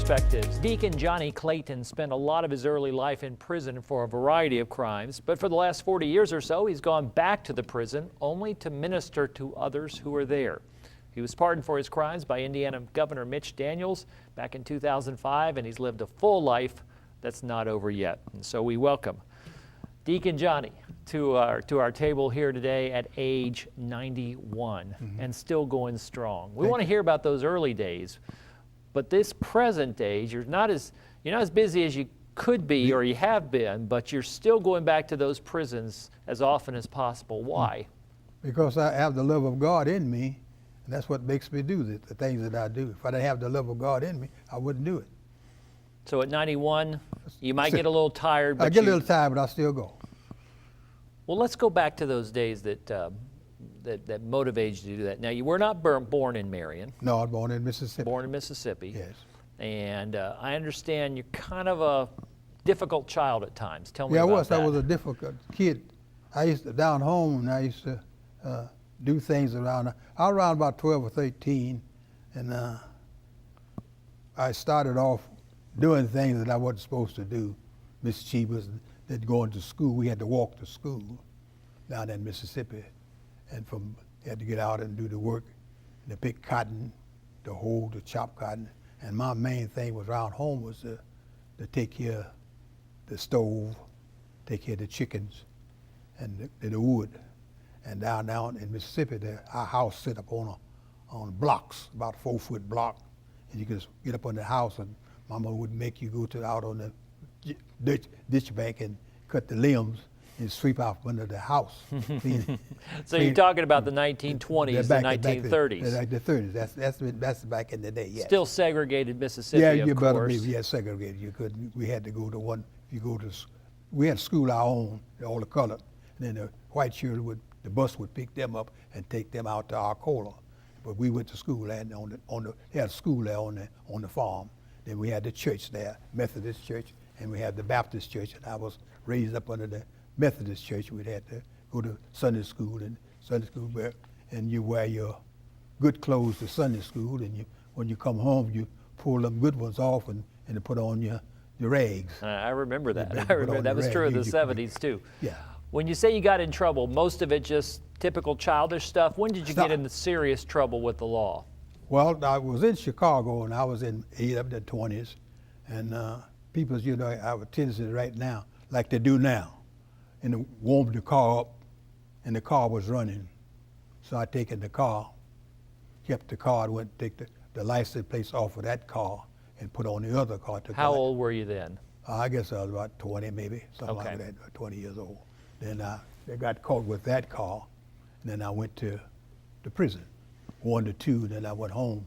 Perspectives. Deacon Johnnie Clayton spent a lot of his early life in prison for a variety of crimes, but for the last 40 years or so, he's gone back to the prison only to minister to others who are there. He was pardoned for his crimes by Indiana Governor Mitch Daniels back in 2005, and he's lived a full life that's not over yet. And so we welcome Deacon Johnnie to our table here today at age 91 and still going strong. We want to hear about those early days, but this present age, you're not as busy as you could be or you have been, but you're still going back to those prisons as often as possible. Why? Because I have the love of God in me, and that's what makes me do the things that I do. If I didn't have the love of God in me, I wouldn't do it. So at 91, you might get a little tired. But I get a little tired, but I still go. Well, let's go back to those days that motivated you to do that. Now, you were not born in Marion. No, I was born in Mississippi. Born in Mississippi. Yes. And I understand you're kind of a difficult child at times. Tell me about that. I was a difficult kid. I used to, down home, and I used to do things around about 12 or 13, and I started off doing things that I wasn't supposed to do. Mischievous, that going to school. We had to walk to school down in Mississippi, and had to get out and do the work, to pick cotton, to hold, to chop cotton. And my main thing was around home was to take care of the stove, take care of the chickens, and the wood. And down in Mississippi, our house set up on blocks, about a 4-foot block, and you could just get up on the house, and Mama would make you go out on the ditch bank and cut the limbs and sweep out under the house. So you're talking about the 1920s, the 1930s. Like the 30s. That's back in the day. Yes. Still segregated Mississippi. Yeah, you better be. Yeah, segregated. You couldn't. We had to go to one. If you go to, we had school our own, all the colored. And then the white children the bus would pick them up and take them out to Arcola. But we went to school and they had a school there on the farm. Then we had the church there, Methodist church, and we had the Baptist church. And I was raised up under the Methodist church. We'd had to go to Sunday school, and you wear your good clothes to Sunday school, and when you come home, you pull them good ones off and put on your rags. I remember that. I remember that was true in the 70s too. Yeah. When you say you got in trouble, most of it just typical childish stuff. When did you get into serious trouble with the law? Well, I was in Chicago, and I was in up the 20s, and people, I have a tendency right now, like they do now, and warmed the car up, and the car was running. So I taken the car, kept the car, and went to take the license plate off of that car and put on the other car. How old were you then? I guess I was about 20 maybe, something like that, 20 years old. Then I got caught with that car, and then I went to the prison, 1 to 2, then I went home,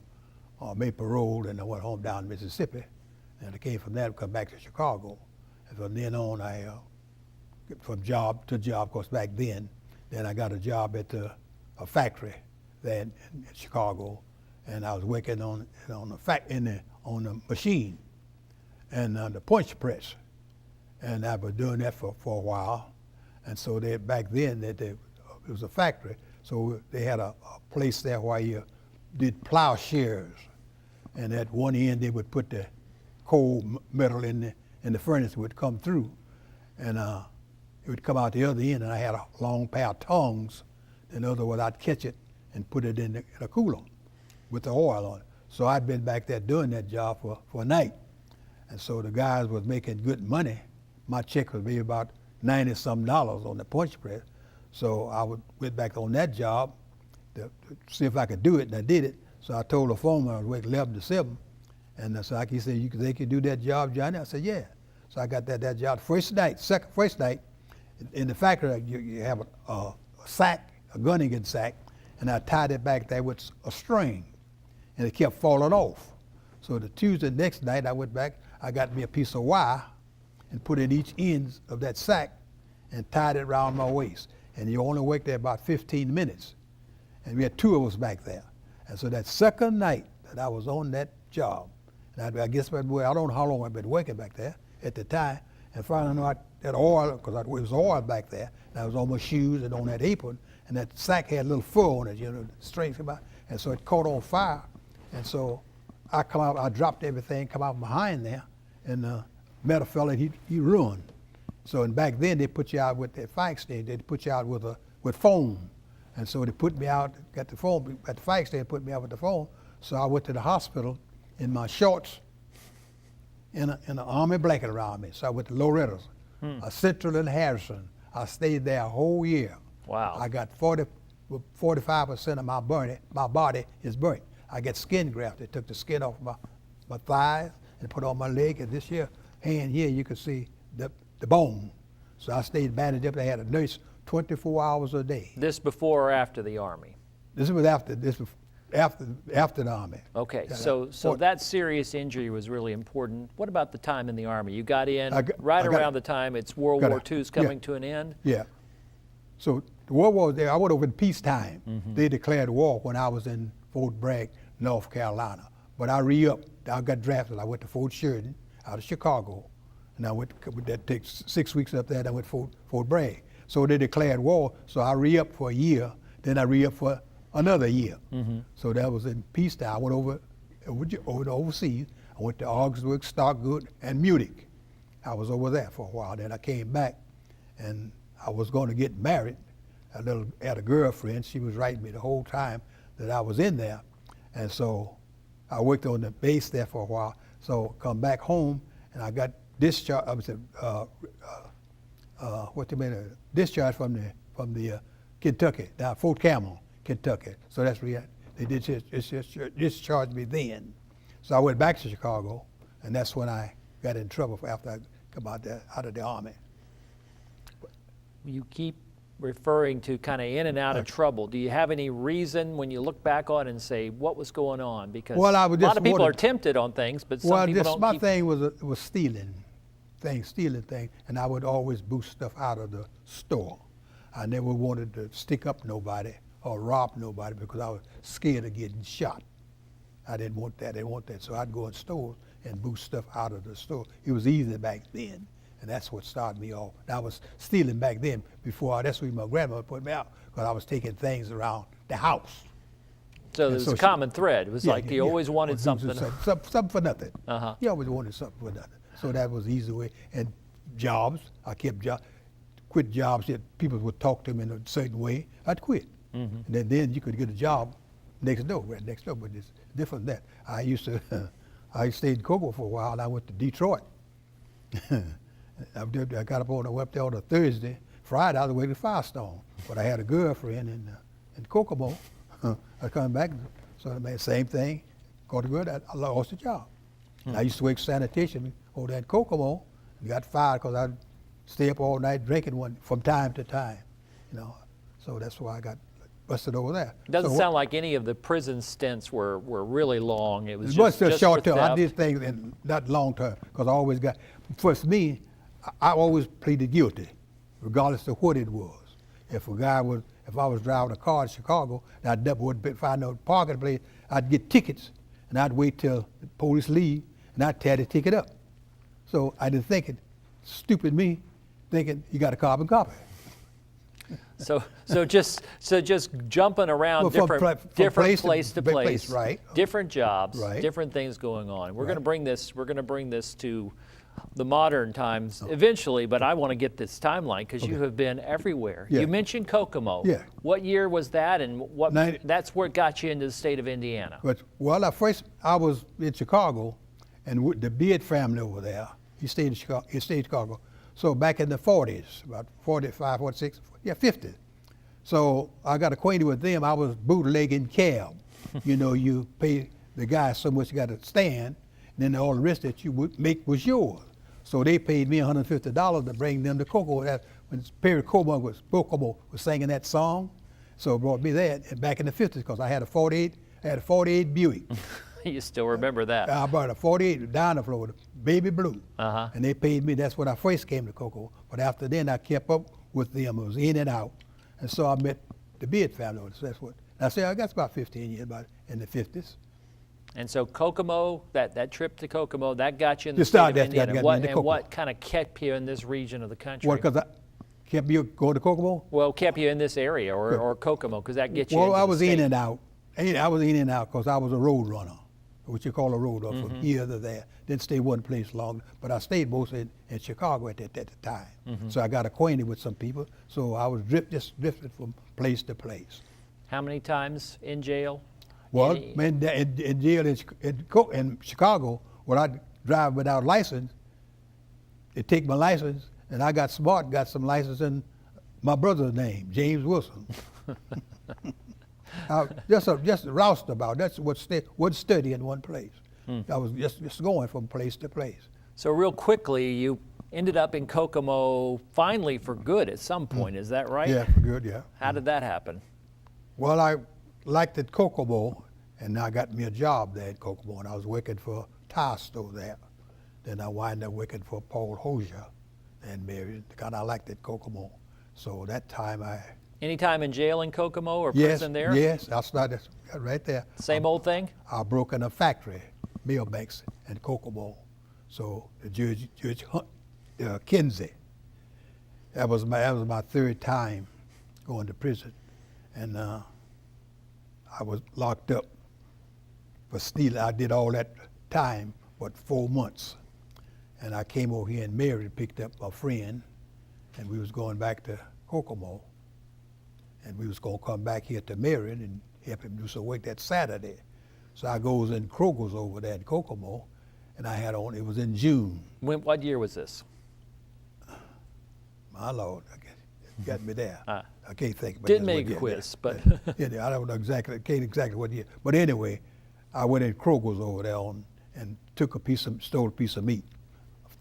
made parole, and I went home down in Mississippi. And I came from there, come back to Chicago. And from then on, I, from job to job, of course, back then I got a job at a factory there in Chicago, and I was working on the machine and the punch press. And I was doing that for a while. And so back then, it was a factory, so they had a place there where you did plowshares. And at one end, they would put the cold metal in the furnace would come through, and it would come out the other end, and I had a long pair of tongs. In other words, I'd catch it and put it in a cooler with the oil on it. So I'd been back there doing that job for a night. And so the guys was making good money. My check was maybe about $90-some on the punch press. So I went back on that job to see if I could do it, and I did it. So I told the foreman I was working 11 to 7. And so he said, they could do that job, Johnny? I said, yeah. So I got that job. First night, in the factory, you have a sack, a gunning sack, and I tied it back there with a string, and it kept falling off. So the Tuesday next night, I went back, I got me a piece of wire and put in each end of that sack and tied it around my waist. And you only worked there about 15 minutes. And we had 2 of us back there. And so that second night that I was on that job, and I guess, well, I don't know how long I've been working back there at the time, and finally I that oil, because it was oil back there, and I was on my shoes and on that apron, and that sack had a little fur on it, the strings come out, and so it caught on fire. And so I come out, I dropped everything, come out behind there, and met a fella, he ruined. So, and back then they put you out with that fire extinguisher, they put you out with foam. And so they put me out, got the foam, at the fire extinguisher, put me out with the foam. So I went to the hospital in my shorts, in an army blanket around me. So I went to Loretta's, Central and Harrison. I stayed there a whole year. Wow. I got 45% of my body is burnt. I get skin graft. They took the skin off my thighs and put on my leg. And this here, hand here, you can see the bone. So I stayed bandaged up. They had a nurse 24 hours a day. This before or after the Army? This was after the Army. Okay, so that serious injury was really important. What about the time in the Army? You got in around the time it's World War II's coming to an end? Yeah. So the World War was there. I went over in peacetime. They declared war when I was in Fort Bragg, North Carolina. But I re-upped. I got drafted. I went to Fort Sheridan out of Chicago. And I went, that takes 6 weeks up there, and I went to Fort Bragg. So they declared war, so I re-upped for a year, then I re-upped for another year. So that was in peacetime. I went over overseas. I went to Augsburg, Stuttgart, and Munich. I was over there for a while. Then I came back, and I was going to get married. I had a girlfriend. She was writing me the whole time that I was in there. And so I worked on the base there for a while. So come back home, and I got discharged. I was discharged from the Kentucky, down Fort Campbell, Kentucky. So that's where they discharged me then. So I went back to Chicago, and that's when I got in trouble after I come out of the Army. You keep referring to kind of in and out of trouble. Do you have any reason when you look back on and say what was going on? Because a lot of people are tempted on things, but some people don't. My thing was stealing things, and I would always boost stuff out of the store. I never wanted to stick up nobody or rob nobody because I was scared of getting shot. I didn't want that. I didn't want that. So I'd go in stores and boost stuff out of the store. It was easy back then. And that's what started me off. And I was stealing back then before. That's where my grandmother put me out, because I was taking things around the house. So there's a common thread. It was like you always wanted something. Something for nothing. You always wanted something for nothing. So that was the easy way. And jobs, I kept quit jobs that people would talk to me in a certain way. I'd quit. And then you could get a job next door, but it's different than that. I stayed in Cocoa for a while, and I went to Detroit. I got up on a Thursday. Friday, I was waiting for Firestone. But I had a girlfriend in Kokomo. I come back, so I made the same thing. Got a girl, I lost the job. I used to work sanitation over there in Kokomo. And got fired because I'd stay up all night drinking one from time to time. So that's why I got busted over there. It doesn't sound like any of the prison stints were really long. It was just short term. theft. I did things in not long term, because I always got. For me, I always pleaded guilty, regardless of what it was. If I was driving a car in Chicago, and I wouldn't find no parking place, I'd get tickets, and I'd wait till the police leave, and I'd tear the ticket up. So I didn't think it, stupid me, thinking you got a carbon copy. So just jumping around from place to place, right? Different jobs, right. Different things going on. We're going to bring this to the modern times eventually, but I want to get this timeline because you have been everywhere. Yeah. You mentioned Kokomo. Yeah. What year was that, and that's where it got you into the state of Indiana? I was in Chicago, and with the Beard family over there, he stayed in Chicago. So back in the 40s, about 45, 46, 50. So I got acquainted with them. I was bootlegging cab. You pay the guy so much, you got to stand, and then all the rest that you would make was yours. So they paid me $150 to bring them to Kokomo. When Perry Como was singing that song, so it brought me that. And back in the 50s, because I had a 48 Buick. You still remember that? I bought a 48 down the Florida, baby blue. And they paid me. That's when I first came to Kokomo. But after then, I kept up with them. It was in and out. And so I met the Beard family. So that's what. I say I got about 15 years, about in the 50s. And so Kokomo, that trip to Kokomo, that got you in the state of Indiana. What kind of kept you in this region of the country? What, because I kept you going to Kokomo? Well, kept you in this area or Kokomo, because that gets you into I was the state. in and out. I was in and out because I was a road runner. what you call a road off from here to there. Didn't stay one place long, but I stayed mostly in Chicago at the time. So I got acquainted with some people. So I was just drifted from place to place. How many times in jail? Well, in jail in Chicago, when I drive without license, they take my license, and I got smart, got some license in my brother's name, James Wilson. Just roust about. That's what study in one place. I was just going from place to place. So real quickly, you ended up in Kokomo finally for good at some point. Is that right? Yeah, for good. Yeah. How did that happen? Well, I liked it Kokomo, and I got me a job there at Kokomo, and I was working for a tire store there. Then I wound up working for Paul Hosier and Mary. Kind of liked it Kokomo. So that time Any time in jail in Kokomo or prison there? Yes, I started right there. Same old thing? I broke in a factory, Millbanks in Kokomo. So the Judge Kinsey, that was my third time going to prison. And I was locked up for stealing. I did all that time, but 4 months. And I came over here and Mary picked up a friend, and we was going back to Kokomo. And we was gonna come back here to Marion and help him do some work that Saturday. So I goes in Kroger's over there in Kokomo, and I had on, it was in June. What year was this? My Lord, I guess you got me there. I can't think. Didn't make a quiz, but. Yeah, I don't know exactly, can't exactly what year. But anyway, I went in Kroger's over there and stole a piece of meat,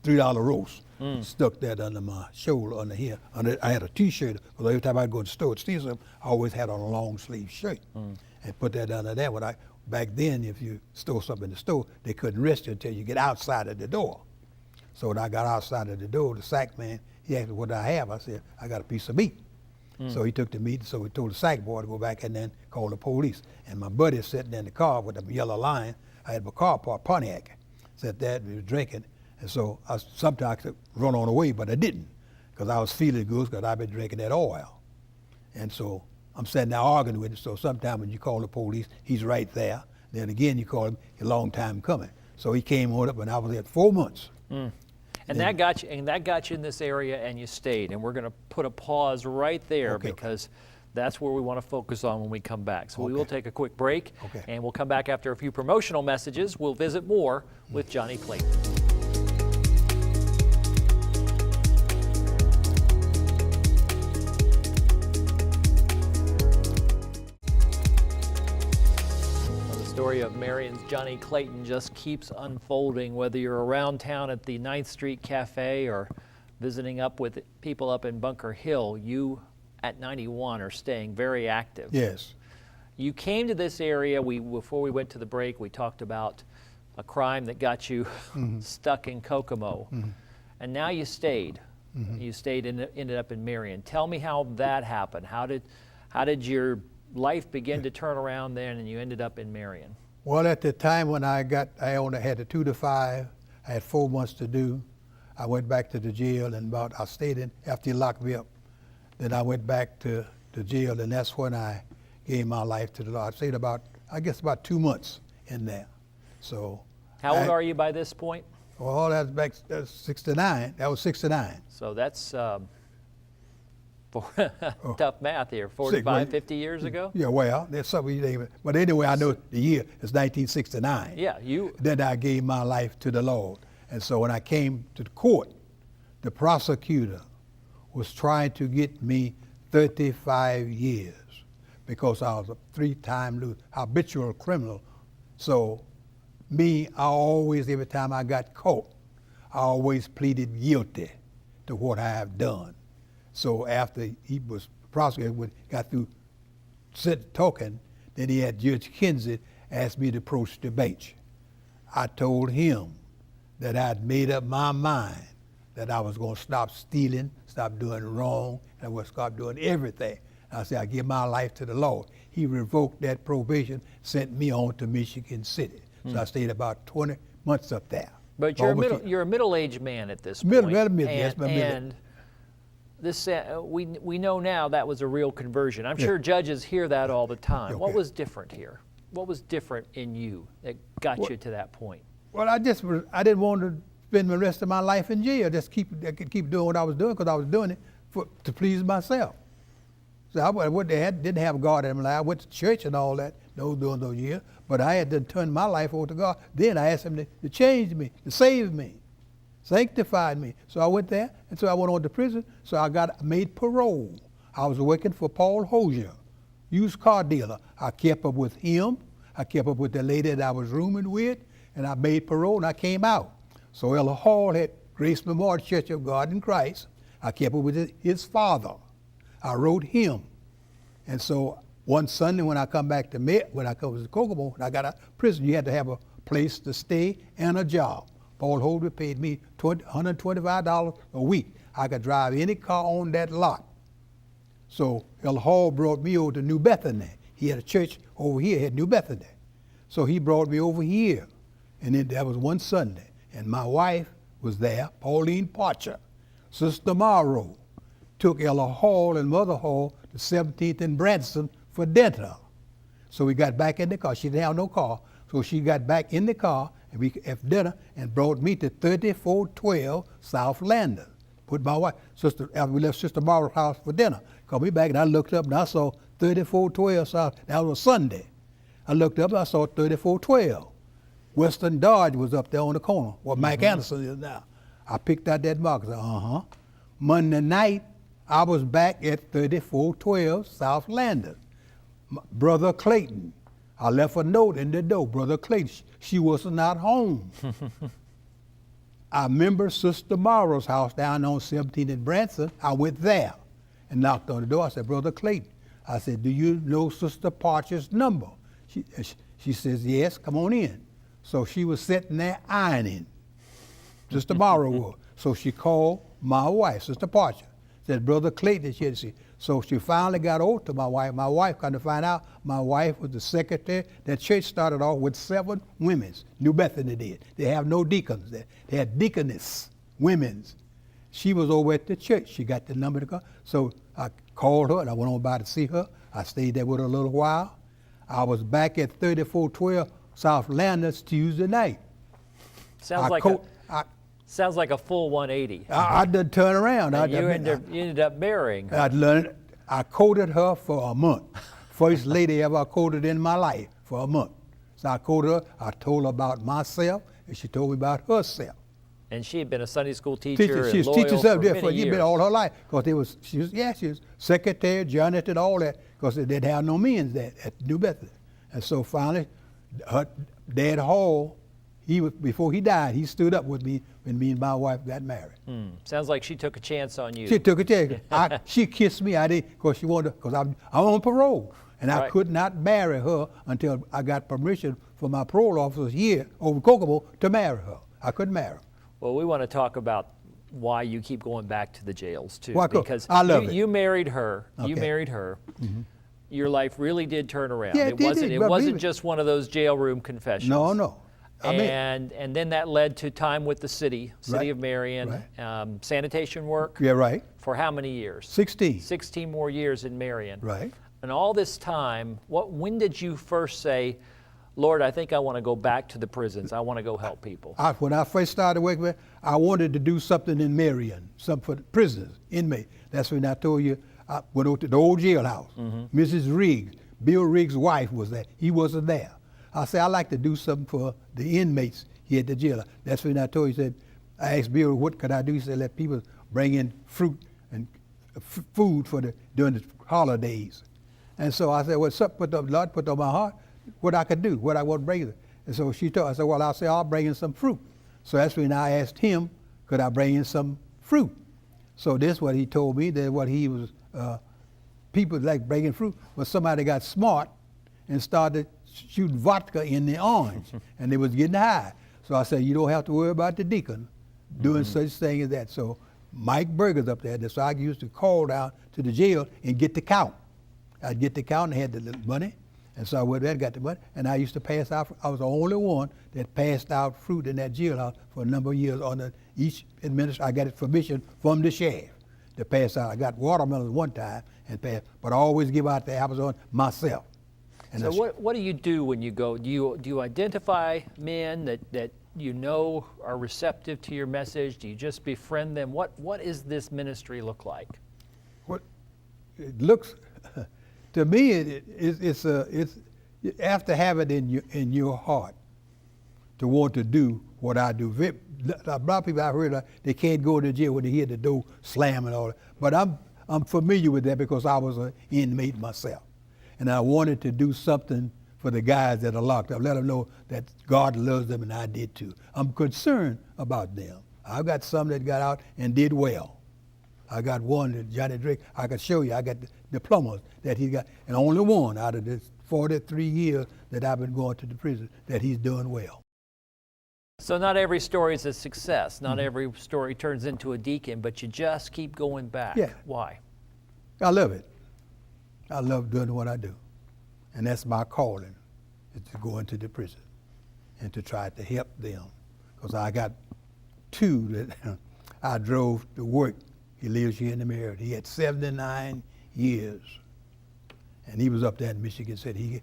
$3 roast. Stuck that under my shoulder, under here. I had a T-shirt, because every time I'd go to the store to steal something, I always had on a long sleeve shirt. And put that under there. Back then, if you stole something in the store, they couldn't arrest you until you get outside of the door. So when I got outside of the door, the sack man, he asked me what I have. I said, I got a piece of meat. So he took the meat, so he told the sack boy to go back and then call the police. And my buddy sitting in the car with the yellow line, I had my car parked, Pontiac, sat there, we was drinking. And so sometimes I could run on away, but I didn't, because I was feeling good, because I've been drinking that oil. And so I'm sitting there arguing with him. So sometimes when you call the police, he's right there. Then again, you call him, a long time coming. So he came on up, and I was there 4 months. And that got you in this area, and you stayed. And we're going to put a pause right there, because that's where we want to focus on when we come back. So we will take a quick break, and we'll come back after a few promotional messages. We'll visit more with Johnnie Clayton. The story of Marion's Johnnie Clayton just keeps unfolding, whether you're around town at the 9th Street Cafe or visiting up with people up in Bunker Hill. You at 91 are staying very active. Yes. You came to this area, before we went to the break, we talked about a crime that got you stuck in Kokomo. And now you stayed. You stayed and ended up in Marion. Tell me how that happened. How did your life begin to turn around then, and you ended up in Marion? Well, at the time when I only had a 2 to 5. I had 4 months to do. I went back to the jail, and I stayed in after he locked me up. Then I went back to the jail, and that's when I gave my life to the Lord. I stayed about 2 months in there. So. How old are you by this point? Well, that's 69. That was 69. So that's tough math here. 45, 50 years ago? Yeah, well, there's something. But anyway, I know the year is 1969. Yeah, Then I gave my life to the Lord. And so when I came to the court, the prosecutor was trying to get me 35 years because I was a 3-time habitual criminal. So I always, every time I got caught, I always pleaded guilty to what I have done. So after he was prosecuted, got through talking, then he had Judge Kinsey ask me to approach the bench. I told him that I'd made up my mind that I was going to stop stealing, stop doing wrong, and I would stop doing everything. I said, I give my life to the Lord. He revoked that probation, sent me on to Michigan City. So I stayed about 20 months up there. But you're a middle-aged man at this point. And this, we know now that was a real conversion. I'm sure judges hear that all the time. What was different here? What was different in you that got you to that point? Well, I didn't want to spend the rest of my life in jail. I could keep doing what I was doing because I was doing it to please myself. So didn't have God in my life. I went to church and all that during those years, but I had to turn my life over to God. Then I asked him to change me, to save me, sanctify me. So I went there, and so I went on to prison. So I made parole. I was working for Paul Hosier, used car dealer. I kept up with him. I kept up with the lady that I was rooming with, and I made parole, and I came out. So Ella Hall had Grace Memorial Church of God in Christ. I kept up with his father. I wrote him. And so one Sunday when I come back when I come to Kokomo, I got out of prison, you had to have a place to stay and a job. Paul Holder paid me $125 a week. I could drive any car on that lot. So Ella Hall brought me over to New Bethany. He had a church over here, had New Bethany. So he brought me over here. And then that was one Sunday. And my wife was there, Pauline Parcher. Sister Morrow took Ella Hall and Mother Hall to 17th and Branson for dinner. So we got back in the car. She didn't have no car. So she got back in the car and we had dinner and brought me to 3412 South Landon. Put my wife, after we left Sister Morrow's house for dinner. Called me back and I looked up and I saw 3412 South. That was a Sunday. I looked up and I saw 3412. Western Dodge was up there on the corner, where Mike Anderson is now. I picked out that mark. I said, Monday night, I was back at 3412 South Landon. Brother Clayton, I left a note in the door. Brother Clayton, she was not home. I remember Sister Morrow's house down on 17th and Branson. I went there and knocked on the door. I said, Brother Clayton, I said, do you know Sister Parcher's number? She says, yes, come on in. So she was sitting there ironing. Sister Morrow was. So she called my wife, Sister Parcher. Said, Brother Clayton, she had to see. So she finally got over to my wife. My wife kind of find out my wife was the secretary. That church started off with 7 women. New Bethany did. They have no deacons there. They had deaconess, women's. She was over at the church. She got the number to call. So I called her and I went on by to see her. I stayed there with her a little while. I was back at 3412 South Landers Tuesday night. Sounds like a full 180. I did turn around. You ended up marrying her. I courted her for a month. First lady ever I courted in my life for a month. So I courted her. I told her about myself, and she told me about herself. And she had been a Sunday school teacher. She was teaching something there for years, all her life. Because she was secretary, janitor, all that. Because they didn't have no means there at New Bethany. And so finally, her dad Hall, before he died, he stood up with me when me and my wife got married. Sounds like she took a chance on you. She took a chance. She kissed me. I did because she wanted, because I'm on parole, and I could not marry her until I got permission from my parole officers here over Kokomo to marry her. I couldn't marry her. Well, we want to talk about why you keep going back to the jails too. Why? Because I love it. You married her. Okay. You married her. Mm-hmm. Your life really did turn around. Yeah, it wasn't just one of those jail room confessions. No. And then that led to time with the city Right. of Marion, sanitation work. Yeah, right. For how many years? 16. 16 more years in Marion. Right. And all this time, when did you first say, Lord, I think I want to go back to the prisons. I want to go help people. When I first started working with, I wanted to do something in Marion, something for the prisoners, inmates. That's when I told you I went over to the old jailhouse. Mm-hmm. Mrs. Riggs, Bill Riggs' wife was there. He wasn't there. I said, I'd like to do something for the inmates here at the jail. That's when I told you, I asked Bill, what could I do? He said, let people bring in fruit and food during the holidays. And so I said, what's up? Lord put on my heart what I could do, what I want to bring in. And so she told, I said, well, I'll bring in some fruit. So that's when I asked him, could I bring in some fruit? So this is what he told me, that what he was, people like bringing fruit, but somebody got smart and started shooting vodka in the orange, and they was getting high. So I said, you don't have to worry about the deacon doing such thing as that. So Mike Berger's up there, so I used to call down to the jail and get the count. I'd get the count and had the money, and so I went there and got the money, and I used to pass out. I was the only one that passed out fruit in that jailhouse for a number of years. Each administration, I got permission from the sheriff to pass out. I got watermelons one time and passed, but I always give out the apples on myself. And So what do you do when you go? Do you identify men that you know are receptive to your message? Do you just befriend them? What is this ministry look like? What it looks to me, it's you have to have it in your heart to want to do what I do. A lot of people I've heard they can't go to jail when they hear the door slam and all that. But I'm familiar with that because I was an inmate myself, and I wanted to do something for the guys that are locked up. Let them know that God loves them, and I did too. I'm concerned about them. I've got some that got out and did well. I got one, that Johnnie Drake, I could show you. I got the diplomas that he got, and only one out of the 43 years that I've been going to the prison that he's doing well. So not every story is a success. Not every story turns into a deacon, but you just keep going back. Yeah. Why? I love it. I love doing what I do. And that's my calling, is to go into the prison and to try to help them. Because I got two that I drove to work. He lives here in the Merritt. He had 79 years. And he was up there in Michigan City.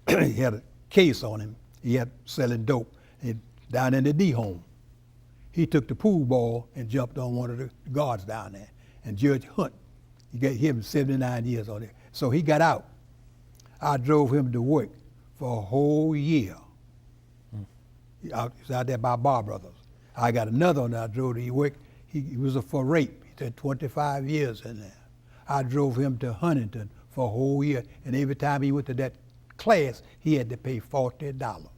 He had a case on him. He had selling dope down in the D home. He took the pool ball and jumped on one of the guards down there. And Judge Hunt, he gave him 79 years on it. So he got out. I drove him to work for a whole year. He was out there by Bar Brothers. I got another one that I drove to work. He was for rape. He did 25 years in there. I drove him to Huntington for a whole year. And every time he went to that class, he had to pay $40.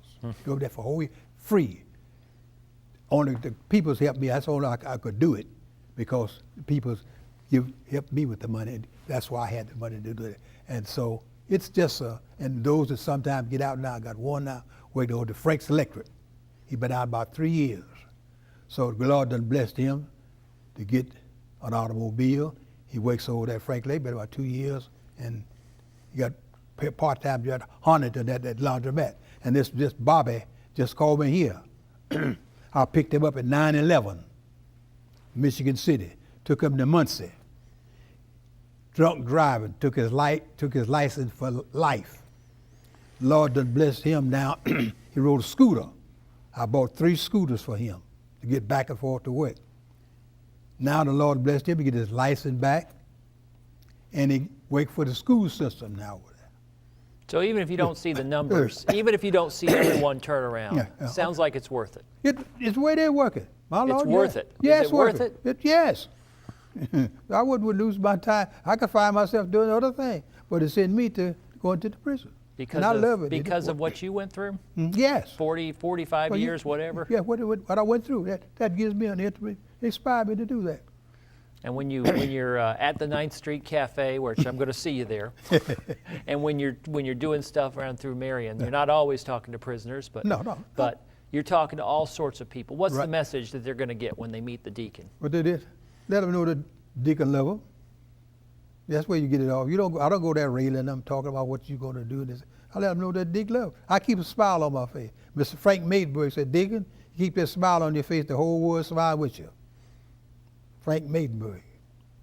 Go there for a whole year, free. Only the people's helped me. That's all I could do it, because the people's helped me with the money. That's why I had the money to do it. And so it's just and those that sometimes get out now, I got one now, working over the Frank's Electric. He's been out about 3 years. So the Lord done blessed him to get an automobile. He works over there at Frank Lake, been about 2 years, and he got part-time job at Huntington at that laundromat. And this Bobby just called me here. I picked him up at 9/11, Michigan City, took him to Muncie. Drunk driving, took his license for life. Lord done blessed him now. He rode a scooter. I bought 3 scooters for him to get back and forth to work. Now the Lord blessed him, he get his license back, and he work for the school system now. So even if you don't see the numbers, even if you don't see everyone turn around, sounds like it's worth it. It's the way they're working. My Lord, it's worth it. Yeah, Is it worth it? Yes. I wouldn't lose my time. I could find myself doing other things, but it's in me to go into the prison. Because and I love it. Because of what you went through? Yes. 40, 45 years, whatever? Yeah, what I went through, that gives me an interest, inspired me to do that. And when you're at the 9th Street Cafe, which I'm going to see you there, and when you're doing stuff around through Marion, you're not always talking to prisoners, but but you're talking to all sorts of people. What's the message that they're going to get when they meet the deacon? What they did, let them know the deacon love them. That's where you get it off. I don't go there railing them, talking about what you're going to do. I let them know that deacon love. I keep a smile on my face. Mr. Frank Maidenberg said, "Deacon, keep that smile on your face. The whole world smile with you." Frank Maidenberg.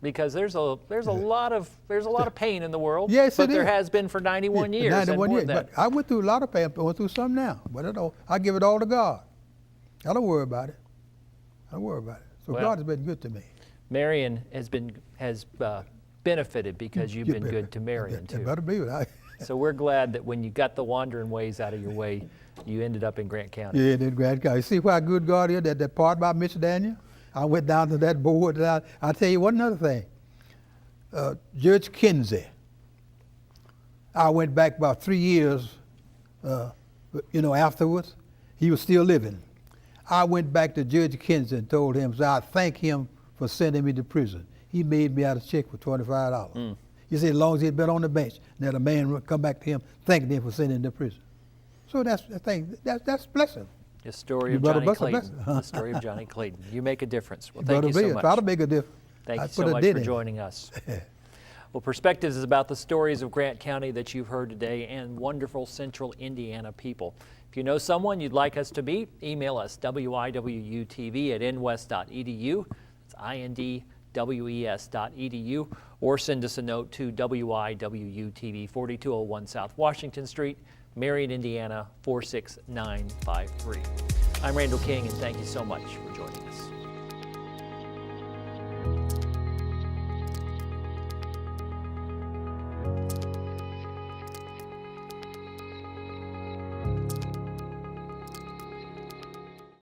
Because there's a lot of pain in the world. Yes, but there has been for 91 years. 91 years. But I went through a lot of pain. I went through some now, but I give it all to God. I don't worry about it. I don't worry about it. So God has been good to me. Marion has benefited because you've been good to Marion too. Better be with it. So we're glad that when you got the wandering ways out of your way, you ended up in Grant County. Yeah, in Grant County. See how good God is, that part about Mitch Daniel? I went down to that board. I'll tell you one other thing. Judge Kinsey, I went back about 3 years, afterwards. He was still living. I went back to Judge Kinsey and told him, so I thank him for sending me to prison. He made me out a check for $25. He said as long as he'd been on the bench, that a man would come back to him, thanking him for sending him to prison. So that's the thing. That's blessing. The story of Johnnie Clayton. The story of Johnnie Clayton. You make a difference. Well, thank you so much. Try to make a difference. Thank you so much for joining us. Well, Perspectives is about the stories of Grant County that you've heard today and wonderful Central Indiana people. If you know someone you'd like us to meet, email us, wiwutv@nwest.edu. It's wes.edu, or send us a note to WIWU-TV, 4201 South Washington Street, Marion, Indiana, 46953. I'm Randall King, and thank you so much for joining us.